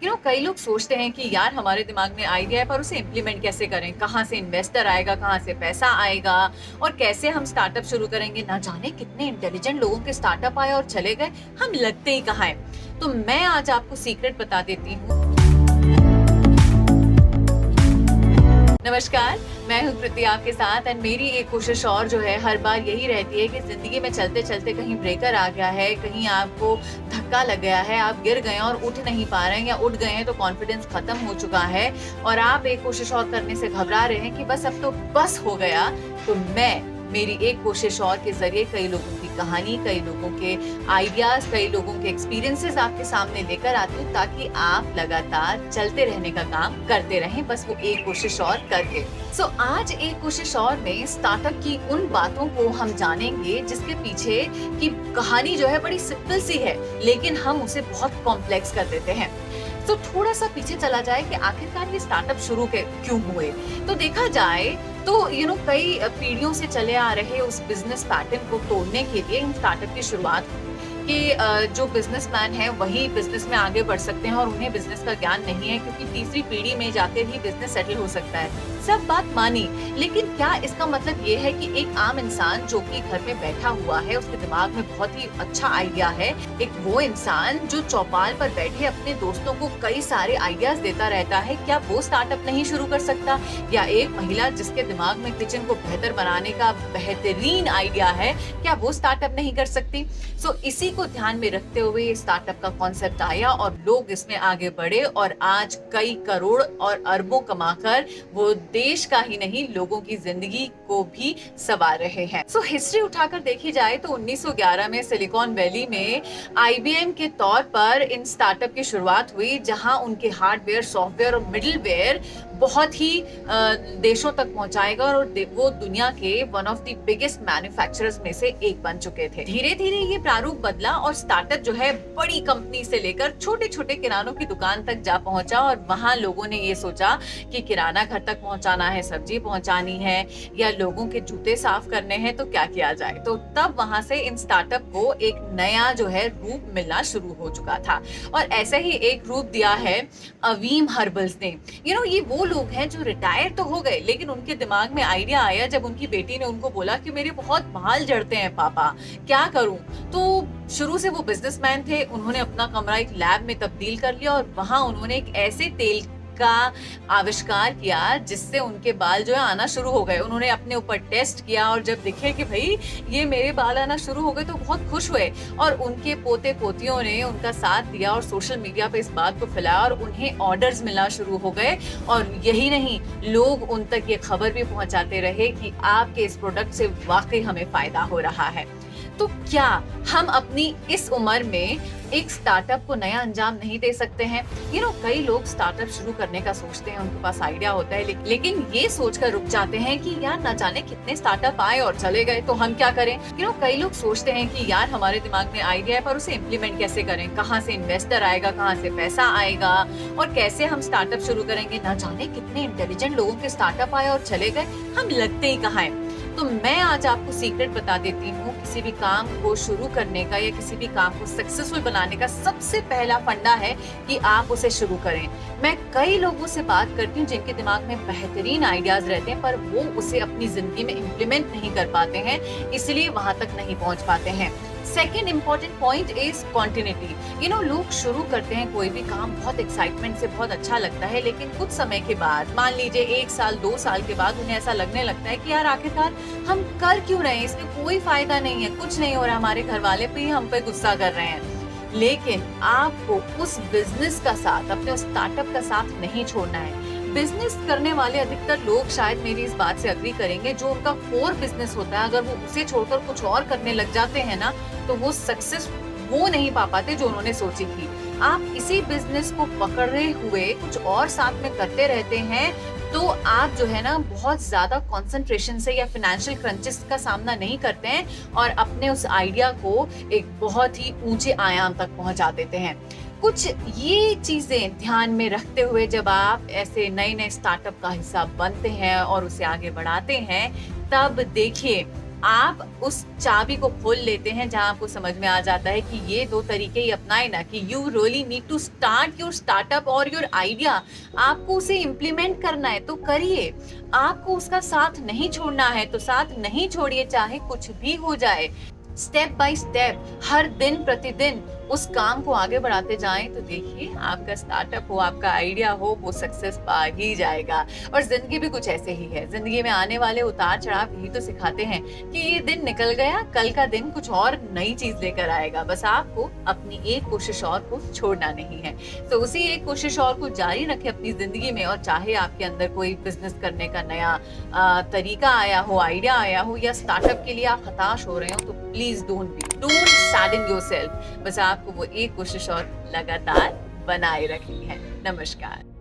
कई लोग सोचते हैं कि यार हमारे दिमाग में आइडिया है पर उसे इम्प्लीमेंट कैसे करें, कहाँ से इन्वेस्टर आएगा, कहाँ से पैसा आएगा और कैसे हम स्टार्टअप शुरू करेंगे। ना जाने कितने इंटेलिजेंट लोगों के स्टार्टअप आए और चले गए, हम लगते ही कहाँ हैं। तो मैं आज आपको सीक्रेट बता देती हूँ। नमस्कार, मैं हूं कृति आपके साथ एंड मेरी एक कोशिश और जो है हर बार यही रहती है कि जिंदगी में चलते चलते कहीं ब्रेकर आ गया है, कहीं आपको धक्का लग गया है, आप गिर गए और उठ नहीं पा रहे हैं या उठ गए हैं तो कॉन्फिडेंस खत्म हो चुका है और आप एक कोशिश और करने से घबरा रहे हैं कि बस अब तो बस हो गया। तो मैं मेरी एक कोशिश और के जरिए कई लोगों की कहानी, कई लोगों के आइडियाज, कई लोगों के एक्सपीरियंसेस आपके सामने लेकर आती हूँ ताकि आप लगातार चलते रहने का काम करते रहें, बस वो एक कोशिश और करके। आज एक कोशिश और में स्टार्टअप की उन बातों को हम जानेंगे जिसके पीछे की कहानी जो है बड़ी सिंपल सी है लेकिन हम उसे बहुत कॉम्प्लेक्स कर देते हैं। थोड़ा सा पीछे चला जाए कि आखिरकार ये स्टार्टअप शुरू क्यों हुए। तो देखा जाए तो कई पीढ़ियों से चले आ रहे उस बिजनेस पैटर्न को तोड़ने के लिए इन स्टार्टअप की शुरुआत कि जो बिजनेसमैन है वही बिजनेस में आगे बढ़ सकते हैं और उन्हें बिजनेस का ज्ञान नहीं है क्योंकि तीसरी पीढ़ी में जाकर ही बिजनेस सेटल हो सकता है। सब बात मानी, लेकिन क्या इसका मतलब ये है कि एक आम इंसान जो कि घर में बैठा हुआ है, उसके दिमाग में बहुत ही अच्छा आइडिया है, एक वो इंसान जो चौपाल पर बैठे अपने दोस्तों को कई सारे आइडियाज देता रहता है, क्या वो स्टार्टअप नहीं शुरू कर सकता? या एक महिला जिसके दिमाग में किचन को बेहतर बनाने का बेहतरीन आइडिया है, क्या वो स्टार्टअप नहीं कर सकती? इसी को ध्यान में रखते हुए स्टार्टअप का कॉन्सेप्ट आया और लोग इसमें आगे बढ़े और आज कई करोड़ और अरबों कमाकर वो देश का ही नहीं लोगों की जिंदगी को भी संवार रहे हैं। हिस्ट्री उठाकर देखी जाए तो 1911 में सिलिकॉन वैली में IBM के तौर पर इन स्टार्टअप की शुरुआत हुई, जहां उनके हार्डवेयर, सॉफ्टवेयर और मिडलवेयर बहुत ही देशों तक पहुंचाएगा और वो दुनिया के one of the biggest manufacturers में से एक बन चुके थे। धीरे धीरे ये प्रारूप बदला और स्टार्टअप जो है बड़ी कंपनी से लेकर छोटे छोटे किरानों की दुकान तक जा पहुंचा और वहां लोगों ने ये सोचा कि किराना घर तक पहुंचाना है, सब्जी पहुंचानी है या लोगों के जूते साफ करने हैं तो क्या किया जाए। तो तब वहां से इन स्टार्टअप को एक नया जो है रूप मिलना शुरू हो चुका था और ऐसे ही एक रूप दिया है अवीम हर्बल्स ने। ये वो लोग हैं जो रिटायर तो हो गए लेकिन उनके दिमाग में आइडिया आया जब उनकी बेटी ने उनको बोला कि मेरे बहुत बाल झड़ते हैं पापा, क्या करूं। तो शुरू से वो बिजनेसमैन थे, उन्होंने अपना कमरा एक लैब में तब्दील कर लिया और वहां उन्होंने एक ऐसे तेल का आविष्कार किया जिससे उनके बाल जो है आना शुरू हो गए। उन्होंने अपने ऊपर टेस्ट किया और जब दिखे कि भाई ये मेरे बाल आना शुरू हो गए तो बहुत खुश हुए और उनके पोते पोतियों ने उनका साथ दिया और सोशल मीडिया पे इस बात को फैलाया और उन्हें ऑर्डर्स मिलना शुरू हो गए। और यही नहीं, लोग उन तक ये खबर भी पहुंचाते रहे कि आपके इस प्रोडक्ट से वाकई हमें फायदा हो रहा है। तो क्या हम अपनी इस उम्र में एक स्टार्टअप को नया अंजाम नहीं दे सकते हैं? कई लोग स्टार्टअप शुरू करने का सोचते हैं, उनके पास आइडिया होता है लेकिन ये सोचकर रुक जाते हैं कि यार न जाने कितने स्टार्टअप आए और चले गए तो हम क्या करें। कई लोग सोचते हैं कि यार हमारे दिमाग में आइडिया है पर उसे इम्प्लीमेंट कैसे करें, कहाँ से इन्वेस्टर आएगा, कहाँ से पैसा आएगा और कैसे हम स्टार्टअप शुरू करेंगे। न जाने कितने इंटेलिजेंट लोगों के स्टार्टअप आए और चले गए, हम लगते ही कहाँ हैं। तो मैं आज आपको सीक्रेट बता देती हूँ किसी भी काम को शुरू करने का या किसी भी काम को सक्सेसफुल बनाने का सबसे पहला फंडा है कि आप उसे शुरू करें। मैं कई लोगों से बात करती हूँ जिनके दिमाग में बेहतरीन आइडियाज रहते हैं पर वो उसे अपनी जिंदगी में इम्प्लीमेंट नहीं कर पाते हैं, इसलिए वहां तक नहीं पहुंच पाते हैं। Second important point is continuity. लोग शुरू करते हैं कोई भी काम, बहुत एक्साइटमेंट से, बहुत अच्छा लगता है लेकिन कुछ समय के बाद, मान लीजिए 1 साल 2 साल के बाद उन्हें ऐसा लगने लगता है कि यार आखिरकार हम कर क्यों रहे हैं, इसमें कोई फायदा नहीं है, कुछ नहीं हो रहा, हमारे घर वाले भी हम पे गुस्सा कर रहे हैं। लेकिन आपको उस बिजनेस का साथ, अपने उस स्टार्टअप का साथ नहीं छोड़ना है। बिजनेस करने वाले अधिकतर लोग शायद मेरी इस बात से अग्री करेंगे, जो उनका कोर बिजनेस होता है अगर वो उसे छोड़कर कुछ और करने लग जाते हैं ना तो वो सक्सेस वो नहीं पा पाते जो उन्होंने सोची थी। आप इसी बिजनेस को पकड़े हुए कुछ और साथ में करते रहते हैं तो आप जो है ना बहुत ज्यादा कंसंट्रेशन से या फाइनेंशियल क्रंचेस का सामना नहीं करते हैं और अपने उस आइडिया को एक बहुत ही ऊंचे आयाम तक पहुंचा देते हैं। कुछ ये चीजें ध्यान में रखते हुए जब आप ऐसे नए नए स्टार्टअप का हिस्सा बनते हैं और उसे आगे बढ़ाते हैं, तब देखिए आप उस चाबी को खोल लेते हैं जहां आपको समझ में आ जाता है कि ये 2 तरीके ही अपनाए ना, कि you really need to start your startup और योर आइडिया। आपको उसे इम्प्लीमेंट करना है तो करिए, आपको उसका साथ नहीं छोड़ना है तो साथ नहीं छोड़िए, चाहे कुछ भी हो जाए। स्टेप बाय स्टेप हर दिन प्रतिदिन उस काम को आगे बढ़ाते जाएं तो देखिए आपका स्टार्टअप हो, आपका आइडिया हो, वो सक्सेस पा ही जाएगा। और जिंदगी भी कुछ ऐसे ही है, जिंदगी में आने वाले उतार चढ़ाव यही तो सिखाते हैं कि ये दिन निकल गया, कल का दिन कुछ और नई चीज लेकर आएगा। बस आपको अपनी एक कोशिश और को छोड़ना नहीं है, तो उसी एक कोशिश और को जारी रखें अपनी जिंदगी में। और चाहे आपके अंदर कोई बिजनेस करने का नया तरीका आया हो, आइडिया आया हो, या स्टार्टअप के लिए आप हताश हो रहे हो, तो प्लीज डोंट सैडन योरसेल्फ। बस आपको वो एक कोशिश और लगातार बनाए रखनी है। नमस्कार।